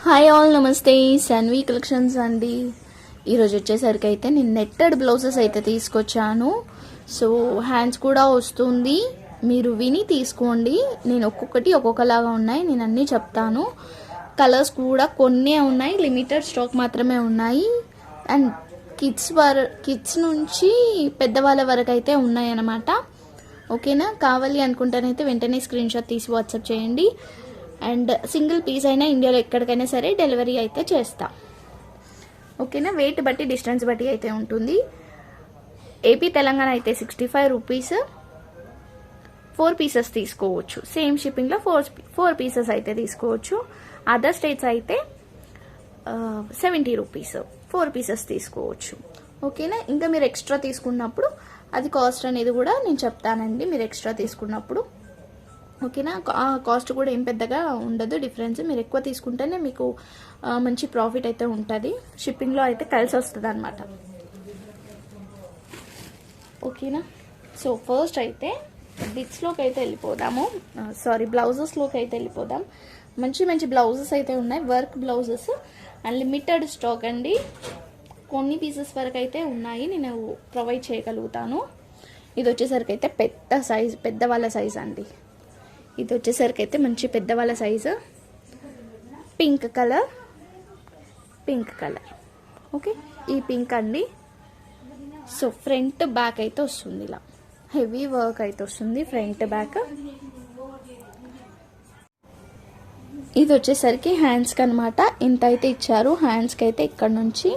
Hi all, నమస్తే. Sanvi collections అండి. ఈరోజు వచ్చేసరికి అయితే నేను నెట్టెడ్ బ్లౌజెస్ అయితే తీసుకొచ్చాను. సో హ్యాండ్స్ కూడా వస్తుంది, మీరు విని తీసుకోండి. నేను ఒక్కొక్కటి ఒక్కొక్కలాగా ఉన్నాయి, నేను అన్నీ చెప్తాను. కలర్స్ కూడా కొన్నే ఉన్నాయి, లిమిటెడ్ స్టాక్ మాత్రమే ఉన్నాయి. అండ్ కిడ్స్ నుంచి పెద్దవాళ్ళ వరకు అయితే ఉన్నాయి అన్నమాట. ఓకేనా? కావాలి అనుకుంటేనైతే వెంటనే స్క్రీన్ షాట్ తీసి వాట్సాప్ చేయండి. అండ్ సింగిల్ పీస్ అయినా ఇండియాలో ఎక్కడికైనా సరే డెలివరీ అయితే చేస్తా. ఓకేనా? వెయిట్ బట్టి డిస్టెన్స్ బట్టి అయితే ఉంటుంది. ఏపీ తెలంగాణ అయితే 65 రూపీస్, 4 పీసెస్ తీసుకోవచ్చు. సేమ్ షిప్పింగ్లో 4 పీసెస్ అయితే తీసుకోవచ్చు. అదర్ స్టేట్స్ అయితే 70 రూపీస్, 4 పీసెస్ తీసుకోవచ్చు. ఓకేనా? ఇంకా మీరు ఎక్స్ట్రా తీసుకున్నప్పుడు అది కాస్ట్ అనేది కూడా నేను చెప్తానండి. మీరు ఎక్స్ట్రా తీసుకున్నప్పుడు ఓకేనా? కాస్ట్ కూడా ఏం పెద్దగా ఉండదు డిఫరెన్స్. మీరు ఎక్కువ తీసుకుంటేనే మీకు మంచి ప్రాఫిట్ అయితే ఉంటుంది. షిప్పింగ్లో అయితే కలిసి వస్తుంది అనమాట. ఓకేనా? సో ఫస్ట్ అయితే బిట్స్లోకి అయితే వెళ్ళిపోదాము. బ్లౌజెస్లోకి అయితే వెళ్ళిపోదాం. మంచి మంచి బ్లౌజెస్ అయితే ఉన్నాయి, work blouses. And limited stock అండి, కొన్ని పీసెస్ వరకు అయితే ఉన్నాయి, నేను ప్రొవైడ్ చేయగలుగుతాను. ఇది వచ్చేసరికి అయితే పెద్దవాళ్ళ సైజ్ అండి. ఇది వచ్చేసరికి అయితే మంచి పెద్దవాళ్ళ సైజు, పింక్ కలర్. ఓకే, ఈ పింక్ అండి. సో ఫ్రంట్ బ్యాక్ అయితే వస్తుంది, ఇలా హెవీ వర్క్ అయితే వస్తుంది ఫ్రంట్ బ్యాక్. ఇది వచ్చేసరికి హ్యాండ్స్కి అనమాట. ఇంత అయితే ఇచ్చారు హ్యాండ్స్కి అయితే, ఇక్కడ నుంచి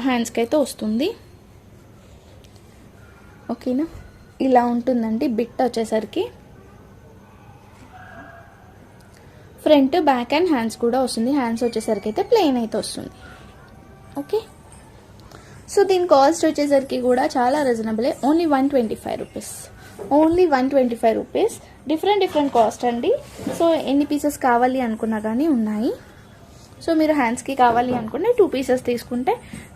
హ్యాండ్స్కి అయితే వస్తుంది. ఓకేనా? ఇలా ఉంటుందండి బిట్ వచ్చేసరికి. ఫ్రంట్ బ్యాక్ అండ్ హ్యాండ్స్ కూడా వస్తుంది. హ్యాండ్స్ వచ్చేసరికి అయితే ప్లెయిన్ అయితే వస్తుంది. ఓకే, సో దీని కాస్ట్ వచ్చేసరికి కూడా చాలా రీజనబులే. Only 125 rupees. డిఫరెంట్ కాస్ట్ అండి. సో ఎన్ని పీసెస్ కావాలి అనుకున్నా కానీ ఉన్నాయి. సో మీరు హ్యాండ్స్కి కావాలి అనుకుంటే 2 పీసెస్ తీసుకుంటే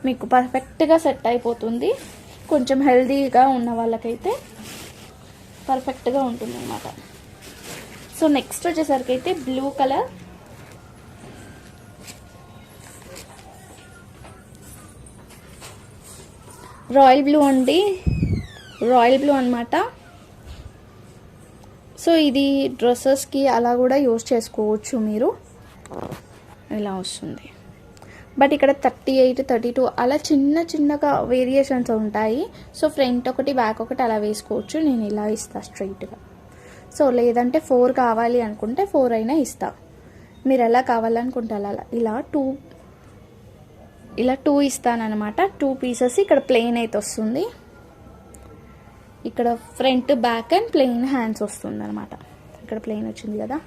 మీకు పర్ఫెక్ట్గా సెట్ అయిపోతుంది. కొంచెం హెల్దీగా ఉన్న వాళ్ళకైతే పర్ఫెక్ట్గా ఉంటుంది అన్నమాట. సో నెక్స్ట్ వచ్చేసరికి అయితే బ్లూ కలర్, రాయల్ బ్లూ అండి, రాయల్ బ్లూ అనమాట. సో ఇది డ్రెస్సెస్కి అలా కూడా యూజ్ చేసుకోవచ్చు మీరు. ఇలా వస్తుంది, బట్ ఇక్కడ 38, 32 అలా చిన్నగా వేరియేషన్స్ ఉంటాయి. సో ఫ్రంట్ ఒకటి బ్యాక్ ఒకటి అలా వేసుకోవచ్చు. నేను ఇలా ఇస్తాను స్ట్రైట్గా. సో లేదంటే 4 కావాలి అనుకుంటే 4 అయినా ఇస్తా. మీరు ఎలా కావాలనుకుంటే అలా. ఇలా 2 ఇస్తానమాట. 2 పీసెస్ ఇక్కడ ప్లెయిన్ అయితే వస్తుంది. ఇక్కడ front back and plain hands వస్తుంది అనమాట. ఇక్కడ ప్లెయిన్ వచ్చింది కదా,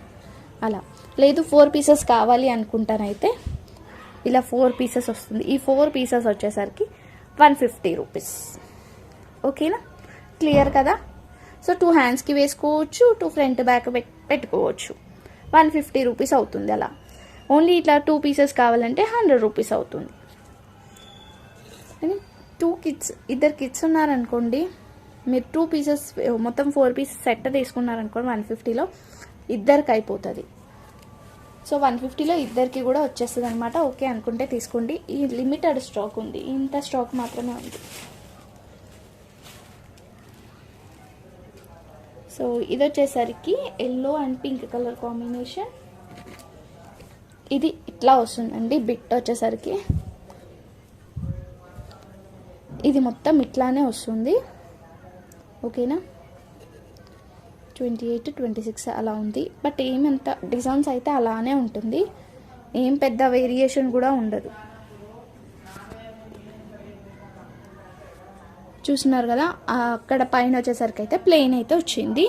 అలా. లేదు 4 పీసెస్ కావాలి అనుకుంటానైతే ఇలా 4 పీసెస్ వస్తుంది. ఈ 4 పీసెస్ వచ్చేసరికి 150 రూపీస్. ఓకేనా? క్లియర్ కదా? సో 2 హ్యాండ్స్కి వేసుకోవచ్చు, 2 ఫ్రంట్ బ్యాక్ పెట్టుకోవచ్చు. 150 రూపీస్ అవుతుంది అలా. ఓన్లీ ఇట్లా 2 పీసెస్ కావాలంటే 100 రూపీస్ అవుతుంది. ఇద్దరు కిడ్స్ ఉన్నారనుకోండి, మీరు 2 పీసెస్ మొత్తం 4 పీసెస్ సెట్ తీసుకున్నారనుకోండి 150లో ఇద్దరికి అయిపోతుంది. సో 150లో ఇద్దరికి కూడా వచ్చేస్తుంది అనమాట. ఓకే అనుకుంటే తీసుకోండి. ఈ లిమిటెడ్ స్టాక్ ఉంది, ఇంత స్టాక్ మాత్రమే ఉంది. సో ఇది వచ్చేసరికి yellow and pink colour combination. ఇది ఇట్లా వస్తుందండి బిట్ వచ్చేసరికి. ఇది మొత్తం ఇట్లానే వస్తుంది. ఓకేనా? 28, 26 అలా ఉంది. బట్ ఏమంత డిజైన్స్ అయితే అలానే ఉంటుంది, ఏం పెద్ద వేరియేషన్ కూడా ఉండదు. చూస్తున్నారు కదా, అక్కడ పైన వచ్చేసరికి అయితే ప్లెయిన్ అయితే వచ్చింది.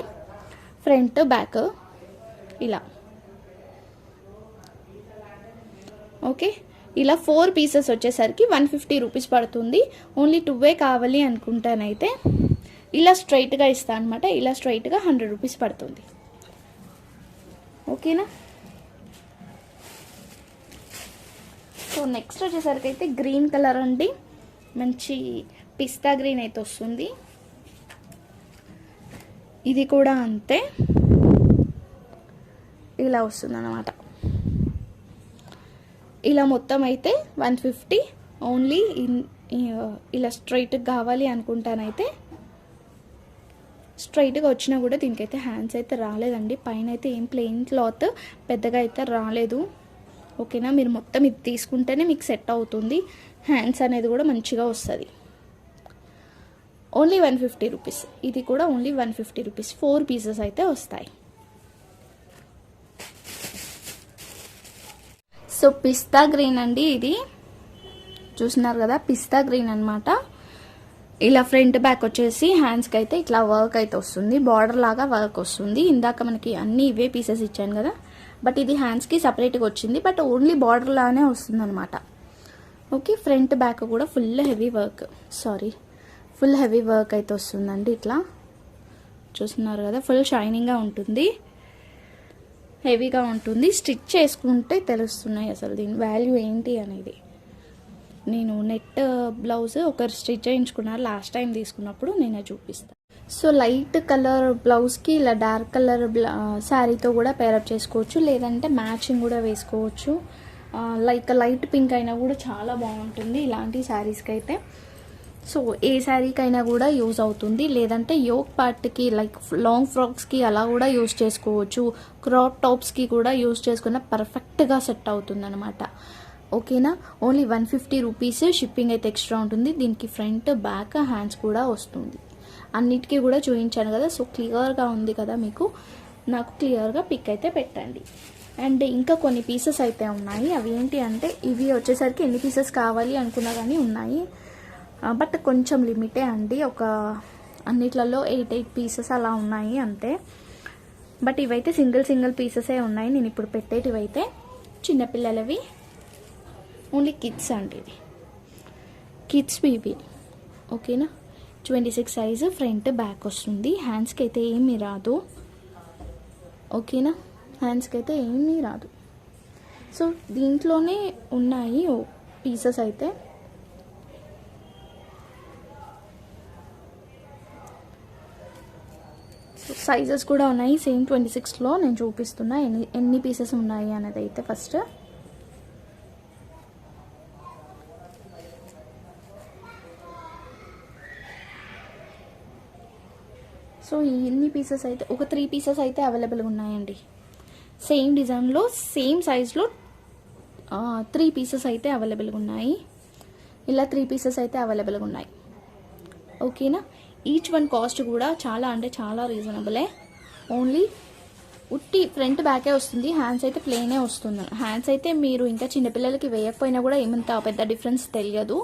ఫ్రంట్ బ్యాక్ ఇలా. ఓకే, ఇలా 4 పీసెస్ వచ్చేసరికి 150 రూపీస్ పడుతుంది. ఓన్లీ 2 కావాలి అనుకుంటానైతే ఇలా స్ట్రైట్గా ఇస్తా అనమాట. ఇలా స్ట్రైట్గా 100 రూపీస్ పడుతుంది. ఓకేనా? సో నెక్స్ట్ వచ్చేసరికి అయితే గ్రీన్ కలర్ అండి, మంచి పిస్తా గ్రీన్ అయితే వస్తుంది. ఇది కూడా అంతే, ఇలా వస్తుంది అన్నమాట. ఇలా మొత్తం అయితే 150. ఓన్లీ ఇలా స్ట్రైట్గా కావాలి అనుకుంటానైతే స్ట్రైట్గా వచ్చినా కూడా దీనికైతే హ్యాండ్స్ అయితే రాలేదండి. పైన అయితే ఏం ప్లెయిన్ క్లాత్ పెద్దగా అయితే రాలేదు. ఓకేనా, మీరు మొత్తం ఇది తీసుకుంటేనే మీకు సెట్ అవుతుంది. హ్యాండ్స్ అనేది కూడా మంచిగా వస్తుంది. Only 150 rupees. ఇది కూడా ఓన్లీ 150 రూపీస్. 4 పీసెస్ అయితే వస్తాయి. సో పిస్తా గ్రీన్ అండి, ఇది చూస్తున్నారు కదా, పిస్తా గ్రీన్ అనమాట. ఇలా ఫ్రంట్ బ్యాక్ వచ్చేసి హ్యాండ్స్కి అయితే ఇట్లా వర్క్ అయితే వస్తుంది, బార్డర్ లాగా వర్క్ వస్తుంది. ఇందాక మనకి అన్ని ఇవే పీసెస్ ఇచ్చాను కదా, బట్ ఇది హ్యాండ్స్కి సపరేట్గా వచ్చింది, బట్ ఓన్లీ బార్డర్ లానే వస్తుంది అనమాట. ఓకే, ఫ్రంట్ బ్యాక్ కూడా ఫుల్ హెవీ వర్క్ అయితే వస్తుందండి. ఇట్లా చూస్తున్నారు కదా, ఫుల్ షైనింగ్గా ఉంటుంది, హెవీగా ఉంటుంది. స్టిచ్ చేసుకుంటే తెలుస్తున్నాయి అసలు దీని వాల్యూ ఏంటి అనేది. నేను నెట్ బ్లౌజ్ ఒకరు స్టిచ్ చేయించుకున్నారు లాస్ట్ టైం తీసుకున్నప్పుడు, నేనే చూపిస్తాను. సో లైట్ కలర్ బ్లౌజ్కి ఇలా డార్క్ కలర్ శారీతో కూడా పేరప్ చేసుకోవచ్చు, లేదంటే మ్యాచింగ్ కూడా వేసుకోవచ్చు. లైట్ పింక్ అయినా కూడా చాలా బాగుంటుంది ఇలాంటి శారీస్కి అయితే. సో ఏ శారీకైనా కూడా యూజ్ అవుతుంది, లేదంటే యోక్ పార్ట్కి లైక్ లాంగ్ ఫ్రాక్స్కి అలా కూడా యూజ్ చేసుకోవచ్చు. క్రాప్ టాప్స్కి కూడా యూజ్ చేసుకున్న పర్ఫెక్ట్గా సెట్ అవుతుంది అనమాట. ఓకేనా, ఓన్లీ 150 రూపీస్. షిప్పింగ్ అయితే ఎక్స్ట్రా ఉంటుంది. దీనికి ఫ్రంట్ బ్యాక్ హ్యాండ్స్ కూడా వస్తుంది. అన్నిటికీ కూడా చూపించాను కదా, సో క్లియర్గా ఉంది కదా మీకు. నాకు క్లియర్గా పిక్ అయితే పెట్టండి. అండ్ ఇంకా కొన్ని పీసెస్ అయితే ఉన్నాయి. అవి ఏంటి అంటే, ఇవి వచ్చేసరికి ఎన్ని పీసెస్ కావాలి అనుకున్నా కానీ ఉన్నాయి, బట్ కొంచెం లిమిటే అండి. ఒక అన్నిట్లలో 8 పీసెస్ అలా ఉన్నాయి అంతే. బట్ ఇవైతే సింగిల్ పీసెసే ఉన్నాయి. నేను ఇప్పుడు పెట్టేటివైతే చిన్నపిల్లలవి, ఓన్లీ కిడ్స్ అండి. ఇది కిడ్స్ బేబీ. ఓకేనా, 26 సైజు, ఫ్రంట్ బ్యాక్ వస్తుంది. హ్యాండ్స్కి అయితే ఏమీ రాదు. ఓకేనా, హ్యాండ్స్కి అయితే ఏమీ రాదు. సో దీంట్లోనే ఉన్నాయి పీసెస్ అయితే. సైజెస్ కూడా ఉన్నాయి సేమ్ 26లో. నేను చూపిస్తున్నా ఎన్ని పీసెస్ ఉన్నాయి అనేది అయితే. ఫస్ట్ సో ఎన్ని పీసెస్ అయితే, ఒక 3 పీసెస్ అయితే అవైలబుల్గా ఉన్నాయండి. సేమ్ డిజైన్లో సేమ్ సైజ్లో 3 పీసెస్ అయితే అవైలబుల్గా ఉన్నాయి. ఇలా 3 పీసెస్ అయితే అవైలబుల్గా ఉన్నాయి. ఓకేనా, ఈచ్ వన్ కాస్ట్ కూడా చాలా అంటే చాలా రీజనబులే. ఓన్లీ ఉట్టి ఫ్రంట్ బ్యాకే వస్తుంది, హ్యాండ్స్ అయితే ప్లెయినే వస్తుంది. హ్యాండ్స్ అయితే మీరు ఇంకా చిన్నపిల్లలకి వేయకపోయినా కూడా ఏమంత పెద్ద డిఫరెన్స్ తెలియదు.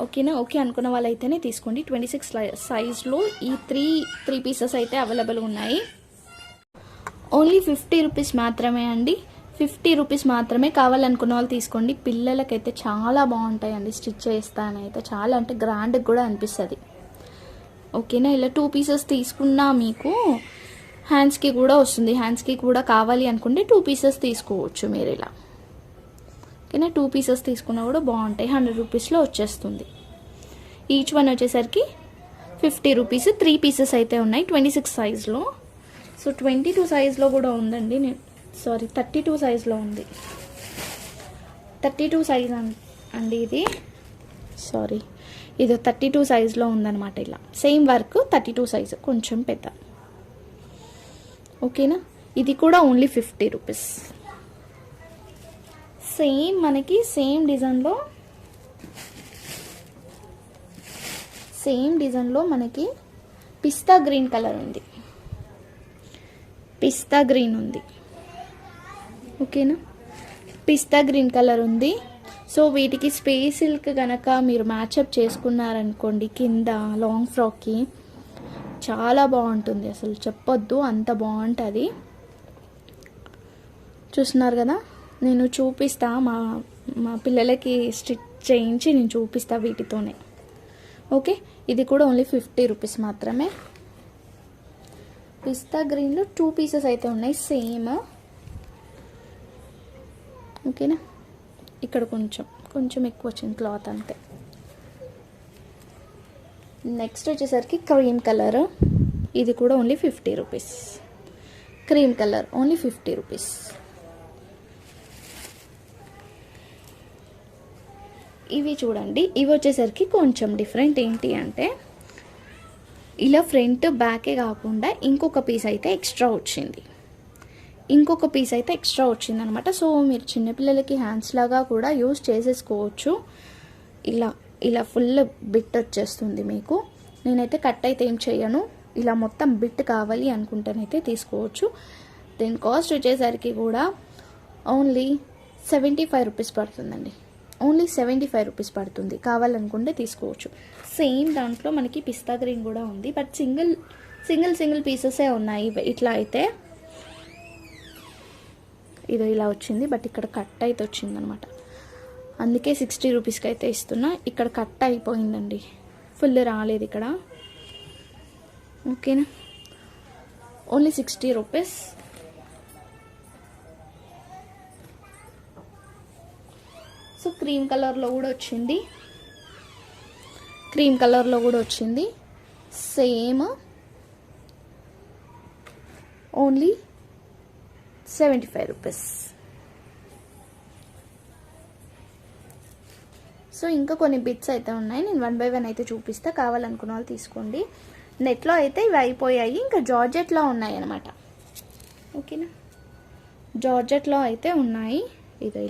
ఓకేనా, ఓకే అనుకున్న వాళ్ళైతేనే తీసుకోండి. 26 సైజ్లో ఈ 3 పీసెస్ అయితే అవైలబుల్గా ఉన్నాయి. ఓన్లీ 50 రూపీస్ మాత్రమే అండి. 50 రూపీస్ మాత్రమే. కావాలనుకున్న వాళ్ళు తీసుకోండి. పిల్లలకైతే చాలా బాగుంటాయండి స్టిచ్ చేస్తానైతే, చాలా అంటే గ్రాండ్గా కూడా అనిపిస్తుంది. ఓకేనా, ఇలా 2 పీసెస్ తీసుకున్నా మీకు హ్యాండ్స్కి కూడా వస్తుంది. హ్యాండ్స్కి కూడా కావాలి అనుకుంటే 2 పీసెస్ తీసుకోవచ్చు మీరు ఇలా. ఓకేనా, 2 పీసెస్ తీసుకున్నా కూడా బాగుంటాయి. 100 రూపీస్లో వచ్చేస్తుంది. ఈచ్ వన్ వచ్చేసరికి 50 రూపీస్. 3 పీసెస్ అయితే ఉన్నాయి 26 సైజ్లో. సో 22 సైజ్లో కూడా ఉందండి. 32 సైజ్లో ఉంది. 32 సైజ్ అండి ఇది. ఇది 32 సైజ్లో ఉందన్నమాట. ఇలా సేమ్ వర్క్ 32 సైజు, కొంచెం పెద్ద. ఓకేనా, ఇది కూడా ఓన్లీ 50 రూపీస్. సేమ్ మనకి సేమ్ డిజైన్లో మనకి పిస్తా గ్రీన్ కలర్ ఉంది. పిస్తా గ్రీన్ ఉంది. ఓకేనా, పిస్తా గ్రీన్ కలర్ ఉంది. సో వీటికి స్పేస్ సిల్క్ కనుక మీరు మ్యాచప్ చేసుకున్నారనుకోండి కింద లాంగ్ ఫ్రాక్కి చాలా బాగుంటుంది. అసలు చెప్పొద్దు, అంత బాగుంటుంది. చూస్తున్నారు కదా, నేను చూపిస్తా, మా పిల్లలకి స్టిచ్ చేయించి నేను చూపిస్తా వీటితోనే. ఓకే, ఇది కూడా ఓన్లీ 50 రూపీస్ మాత్రమే. పిస్తా గ్రీన్లో 2 పీసెస్ అయితే ఉన్నాయి సేమ్. ఓకేనా, ఇక్కడ కొంచెం ఎక్కువ వచ్చింది క్లాత్ అంతే. నెక్స్ట్ వచ్చేసరికి క్రీమ్ కలర్. ఇది కూడా only 50 rupees. Cream colour only 50 rupees. ఇవి చూడండి, ఇవి వచ్చేసరికి కొంచెం డిఫరెంట్. ఏంటి అంటే ఇలా ఫ్రంట్ బ్యాకే కాకుండా ఇంకొక పీస్ అయితే ఎక్స్ట్రా వచ్చింది, అనమాట. సో మీరు చిన్నపిల్లలకి హ్యాండ్స్ లాగా కూడా యూజ్ చేసేసుకోవచ్చు. ఇలా ఇలా ఫుల్ బిట్ వచ్చేస్తుంది మీకు. నేనైతే కట్ అయితే ఏం చేయను, ఇలా మొత్తం బిట్ కావాలి అనుకుంటేనైతే తీసుకోవచ్చు. దీని కాస్ట్ వచ్చేసరికి కూడా ఓన్లీ 75 రూపీస్ పడుతుందండి. ఓన్లీ 75 రూపీస్ పడుతుంది. కావాలనుకుంటే తీసుకోవచ్చు. సేమ్ దాంట్లో మనకి పిస్తా గ్రీన్ కూడా ఉంది, బట్ సింగిల్ పీసెసే ఉన్నాయి. ఇట్లా అయితే ఇది ఇలా వచ్చింది, బట్ ఇక్కడ కట్ అయితే వచ్చింది అనమాట. అందుకే 60 రూపీస్కి అయితే ఇస్తున్నా. ఇక్కడ కట్ అయిపోయిందండి, ఫుల్ రాలేదు ఇక్కడ. ఓకేనా, ఓన్లీ 60 రూపీస్. సో క్రీమ్ కలర్లో కూడా వచ్చింది, సేమ్ ఓన్లీ 75 రూపీస్. సో ఇంకా కొన్ని బిట్స్ అయితే ఉన్నాయి, నేను 1 బై 1 అయితే చూపిస్తా, కావాలనుకున్న వాళ్ళు తీసుకోండి. నెట్లో అయితే ఇవి అయిపోయాయి, ఇంకా జార్జెట్లో ఉన్నాయి అనమాట. ఓకేనా, జార్జెట్లో అయితే ఉన్నాయి. ఇది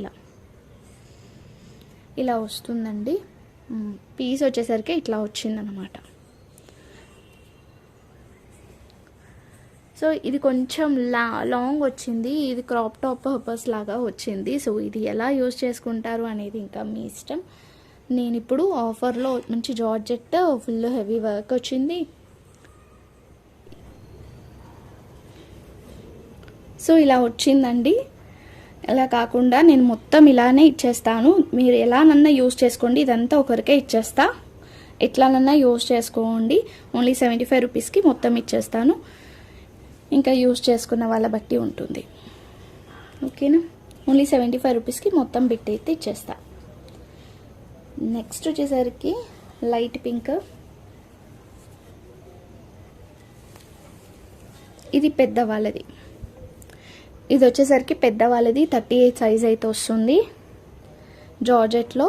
ఇలా వస్తుందండి. పీస్ వచ్చేసరికి ఇట్లా వచ్చిందనమాట. సో ఇది కొంచెం లాంగ్ వచ్చింది, ఇది క్రాప్ టాప్ పర్పస్ లాగా వచ్చింది. సో ఇది ఎలా యూజ్ చేసుకుంటారు అనేది ఇంకా మీ ఇష్టం. నేను ఇప్పుడు ఆఫర్లో మంచి జార్జెట్ ఫుల్ హెవీ వర్క్ వచ్చింది. సో ఇలా వచ్చిందండి. అలా కాకుండా నేను మొత్తం ఇలానే ఇచ్చేస్తాను, మీరు ఎలానన్నా యూజ్ చేసుకోండి. ఇదంతా ఒకరికే ఇచ్చేస్తా, ఎట్లానన్నా యూజ్ చేసుకోండి. ఓన్లీ 75 రూపీస్కి మొత్తం ఇచ్చేస్తాను. ఇంకా యూజ్ చేసుకున్న వాళ్ళ బట్టి ఉంటుంది. ఓకేనా, ఓన్లీ 75 రూపీస్కి మొత్తం బిట్ అయితే ఇచ్చేస్తా. నెక్స్ట్ వచ్చేసరికి లైట్ పింక్. ఇది పెద్దవాళ్ళది. ఇది వచ్చేసరికి పెద్దవాళ్ళది 38 సైజ్ అయితే వస్తుంది. జార్జెట్లో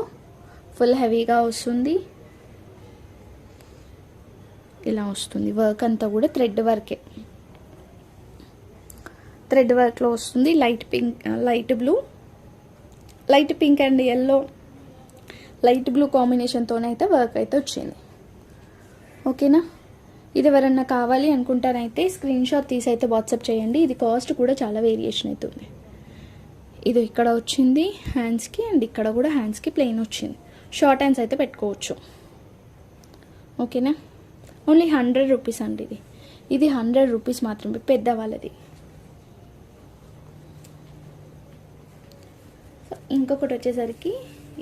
ఫుల్ హెవీగా వస్తుంది. ఇలా వస్తుంది. వర్క్ అంతా కూడా థ్రెడ్ వర్క్లో వస్తుంది. Light pink and yellow, light blue కాంబినేషన్తోనైతే వర్క్ అయితే వచ్చింది. ఓకేనా, ఇది ఎవరన్నా కావాలి అనుకుంటానైతే స్క్రీన్ షాట్ తీసి అయితే వాట్సాప్ చేయండి. ఇది కాస్ట్ కూడా చాలా వేరియేషన్ అవుతుంది. ఇది ఇక్కడ వచ్చింది హ్యాండ్స్కి, అండ్ ఇక్కడ కూడా హ్యాండ్స్కి ప్లెయిన్ వచ్చింది. షార్ట్ హ్యాండ్స్ అయితే పెట్టుకోవచ్చు. ఓకేనా, ఓన్లీ 100 రూపీస్ అండి. ఇది 100 రూపీస్ మాత్రమే, పెద్దవాళ్ళది. ఇంకొకటి వచ్చేసరికి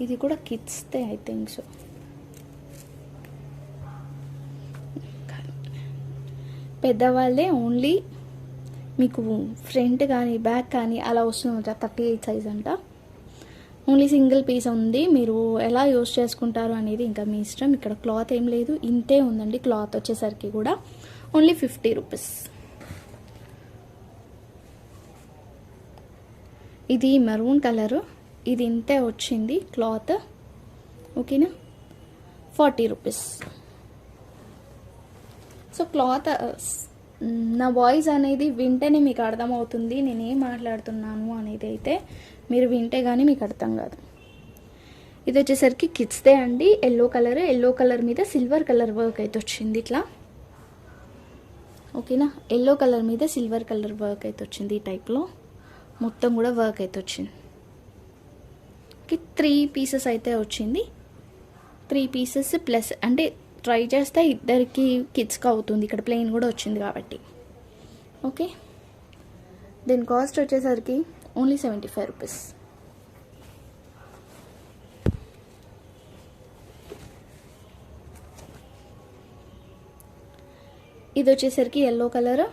ఇది కూడా కిడ్స్దే ఐ థింక్. సో పెద్దవాళ్ళే, ఓన్లీ మీకు ఫ్రంట్ కానీ బ్యాక్ కానీ అలా వస్తుంది. 38 సైజ్ అంట. ఓన్లీ సింగిల్ పీస్ ఉంది, మీరు ఎలా యూజ్ చేసుకుంటారు అనేది ఇంకా మీ ఇష్టం. ఇక్కడ క్లాత్ ఏం లేదు, ఇంతే ఉందండి. క్లాత్ వచ్చేసరికి కూడా ఓన్లీ 50 రూపీస్. ఇది మెరూన్ కలరు, ఇది ఇంతే వచ్చింది క్లాత్. ఓకేనా, 40 రూపీస్. సో క్లాత్, నా వాయిస్ అనేది వింటేనే మీకు అర్థమవుతుంది నేనేం మాట్లాడుతున్నాను అనేది. అయితే మీరు వింటే కానీ మీకు అర్థం కాదు. ఇది వచ్చేసరికి కిడ్స్దే అండి. ఎల్లో కలర్ మీద సిల్వర్ కలర్ వర్క్ అయితే వచ్చింది ఇట్లా. ఓకేనా, ఎల్లో కలర్ మీద సిల్వర్ కలర్ వర్క్ అయితే వచ్చింది. ఈ టైప్లో మొత్తం కూడా వర్క్ అయితే వచ్చింది. 3 పీసెస్ అయితే వచ్చింది. 3 పీసెస్ ప్లస్ అంటే ట్రై చేస్తే ఇద్దరికి కిడ్స్కి అవుతుంది. ఇక్కడ ప్లెయిన్ కూడా వచ్చింది కాబట్టి. ఓకే, దీని కాస్ట్ వచ్చేసరికి ఓన్లీ 75 రూపీస్. ఇది వచ్చేసరికి ఎల్లో కలర్,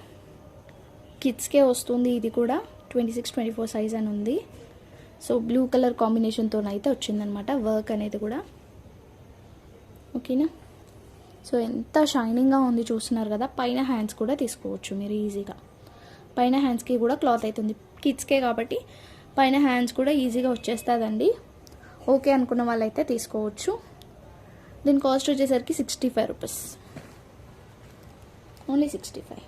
కిడ్స్కే వస్తుంది. ఇది కూడా 26-24 సైజ్ అని ఉంది. సో బ్లూ కలర్ కాంబినేషన్తో అయితే వచ్చిందనమాట వర్క్ అనేది కూడా. ఓకేనా, సో ఎంత షైనింగ్గా ఉంది చూస్తున్నారు కదా. పైన హ్యాండ్స్ కూడా తీసుకోవచ్చు మీరు ఈజీగా. పైన హ్యాండ్స్కి కూడా క్లాత్ అవుతుంది, కిడ్స్కే కాబట్టి పైన హ్యాండ్స్ కూడా ఈజీగా వచ్చేస్తుందండి. ఓకే అనుకున్న వాళ్ళైతే తీసుకోవచ్చు. దీని కాస్ట్ వచ్చేసరికి 65 రూపీస్, ఓన్లీ 65.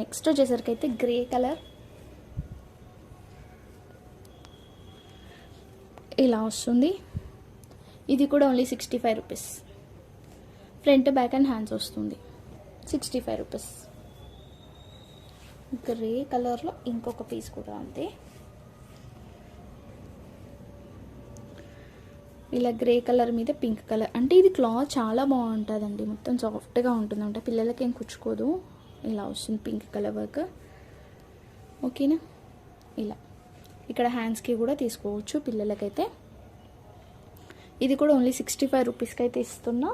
నెక్స్ట్ వచ్చేసరికి అయితే గ్రే కలర్ ఇలా వస్తుంది. ఇది కూడా only 65 rupees. Front back and hands వస్తుంది, 65 రూపీస్. గ్రే కలర్లో ఇంకొక పీస్ కూడా అంతే. ఇలా గ్రే కలర్ మీద పింక్ కలర్, అంటే ఇది క్లాత్ చాలా బాగుంటుందండి, మొత్తం సాఫ్ట్గా ఉంటుంది, అంటే పిల్లలకి ఏం కుచ్చుకోదు. ఇలా వస్తుంది పింక్ కలర్ వర్క్. ఓకేనా, ఇలా ఇక్కడ హ్యాండ్స్కి కూడా తీసుకోవచ్చు పిల్లలకైతే. ఇది కూడా ఓన్లీ 65 రూపీస్కి అయితే ఇస్తున్నా.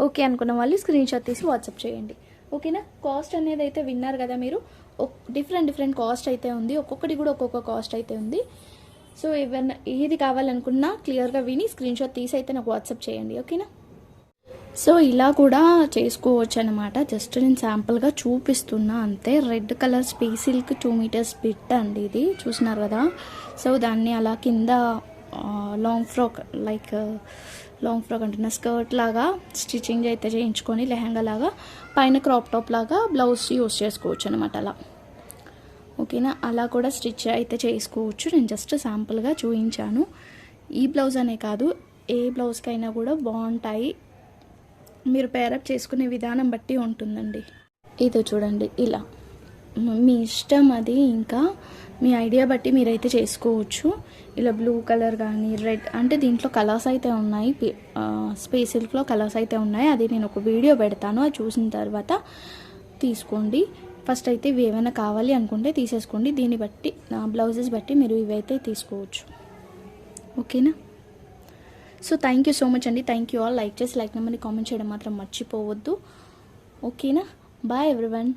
ఓకే అనుకున్న వాళ్ళు స్క్రీన్ షాట్ తీసి వాట్సాప్ చేయండి. ఓకేనా, కాస్ట్ అనేది అయితే విన్నారు కదా మీరు. డిఫరెంట్ కాస్ట్ అయితే ఉంది, ఒక్కొక్కటి కూడా ఒక్కొక్క కాస్ట్ అయితే ఉంది. సో ఏదైనా ఏది కావాలనుకున్నా క్లియర్గా విని స్క్రీన్ షాట్ తీసి అయితే నాకు వాట్సాప్ చేయండి. ఓకేనా, సో ఇలా కూడా చేసుకోవచ్చు అనమాట. జస్ట్ నేను శాంపుల్గా చూపిస్తున్నా అంతే. Red colour space silk 2 metres bit అండి ఇది, చూసినారు కదా. సో దాన్ని అలా కింద long frock, like long frock అంటున్నా, స్కర్ట్ లాగా స్టిచ్చింగ్ అయితే చేయించుకొని లెహంగా లాగా, పైన క్రాప్ టాప్ లాగా బ్లౌజ్ యూస్ చేసుకోవచ్చు అనమాట అలా. ఓకేనా, అలా కూడా స్టిచ్ అయితే చేసుకోవచ్చు. నేను జస్ట్ శాంపుల్గా చూపించాను. ఈ బ్లౌజ్ అనే కాదు, ఏ బ్లౌజ్కైనా కూడా బాగుంటాయి. మీరు పేరప్ చేసుకునే విధానం బట్టి ఉంటుందండి. ఇదో చూడండి, ఇలా మీ ఇష్టం అది, ఇంకా మీ ఐడియా బట్టి మీరైతే చేసుకోవచ్చు. ఇలా బ్లూ కలర్ కానీ రెడ్, అంటే దీంట్లో కలర్స్ అయితే ఉన్నాయి, స్పేస్ సిల్క్లో కలర్స్ అయితే ఉన్నాయి. అది నేను ఒక వీడియో పెడతాను, అది చూసిన తర్వాత తీసుకోండి. ఫస్ట్ అయితే ఇవి ఏమైనా కావాలి అనుకుంటే తీసేసుకోండి, దీన్ని బట్టి బ్లౌజెస్ బట్టి మీరు ఇవైతే తీసుకోవచ్చు. ఓకేనా, so thank you so much అండి. Thank you all. లైక్ చేసి లైక్ నెంబర్ని కామెంట్ చేయడం మాత్రం మర్చిపోవద్దు. ఓకేనా, బాయ్ ఎవ్రీవన్.